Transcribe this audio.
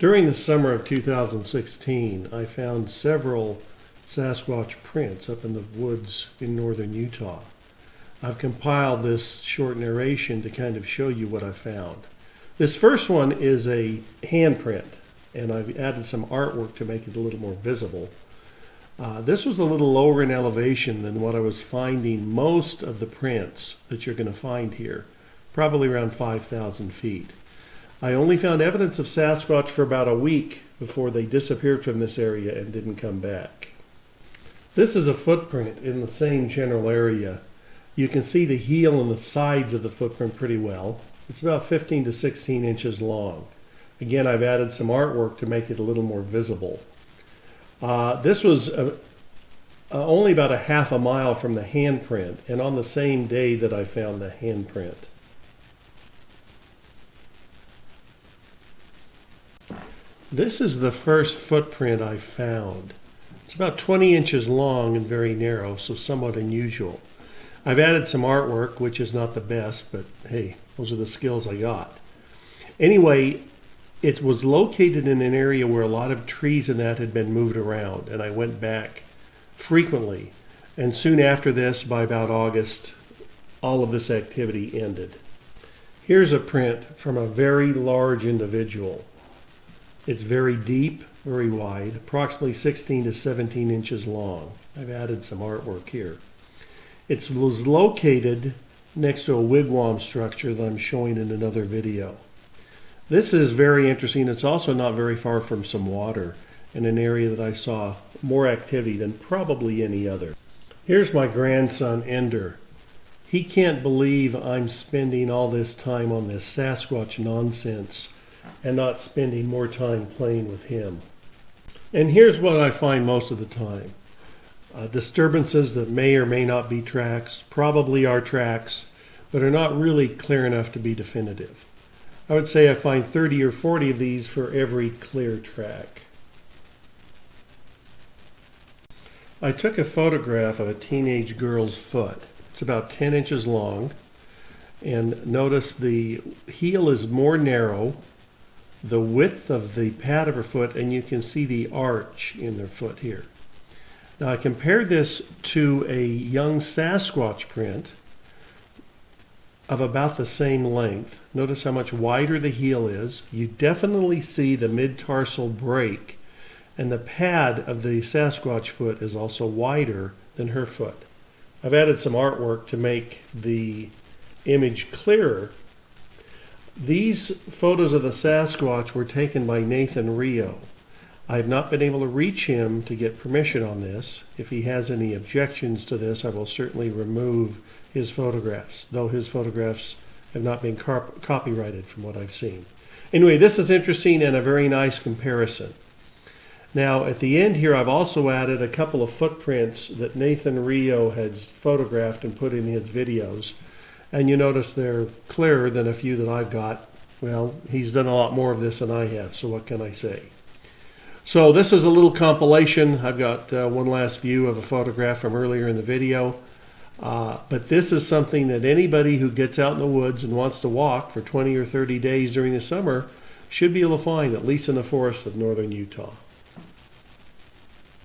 During the summer of 2016, I found several Sasquatch prints up in the woods in northern Utah. I've compiled this short narration to kind of show you what I found. This first one is a handprint, and I've added some artwork to make it a little more visible. This was a little lower in elevation than what I was finding most of the prints that you're going to find here, probably around 5,000 feet. I only found evidence of Sasquatch for about a week before they disappeared from this area and didn't come back. This is a footprint in the same general area. You can see the heel and the sides of the footprint pretty well. It's about 15 to 16 inches long. Again, I've added some artwork to make it a little more visible. This was only about a half a mile from the handprint, and on the same day that I found the handprint. This is the first footprint I found. It's about 20 inches long and very narrow, so somewhat unusual. I've added some artwork, which is not the best, but hey, those are the skills I got. Anyway, it was located in an area where a lot of trees and that had been moved around, and I went back frequently. And soon after this, by about August, all of this activity ended. Here's a print from a very large individual. It's very deep, very wide, approximately 16 to 17 inches long. I've added some artwork here. It was located next to a wigwam structure that I'm showing in another video. This is very interesting. It's also not very far from some water in an area that I saw more activity than probably any other. Here's my grandson, Ender. He can't believe I'm spending all this time on this Sasquatch nonsense and not spending more time playing with him. And here's what I find most of the time. Disturbances that may or may not be tracks, probably are tracks, but are not really clear enough to be definitive. I would say I find 30 or 40 of these for every clear track. I took a photograph of a teenage girl's foot. It's about 10 inches long, and notice the heel is more narrow, the width of the pad of her foot, and you can see the arch in their foot here. Now I compared this to a young Sasquatch print of about the same length. Notice how much wider the heel is. You definitely see the mid-tarsal break, and the pad of the Sasquatch foot is also wider than her foot. I've added some artwork to make the image clearer. These photos of the Sasquatch were taken by Nathan Rio. I have not been able to reach him to get permission on this. If he has any objections to this, I will certainly remove his photographs, though his photographs have not been copyrighted from what I've seen. Anyway, this is interesting and a very nice comparison. Now, at the end here, I've also added a couple of footprints that Nathan Rio has photographed and put in his videos. And you notice they're clearer than a few that I've got. Well, he's done a lot more of this than I have, so what can I say? So this is a little compilation. I've got one last view of a photograph from earlier in the video. But this is something that anybody who gets out in the woods and wants to walk for 20 or 30 days during the summer should be able to find, at least in the forests of northern Utah.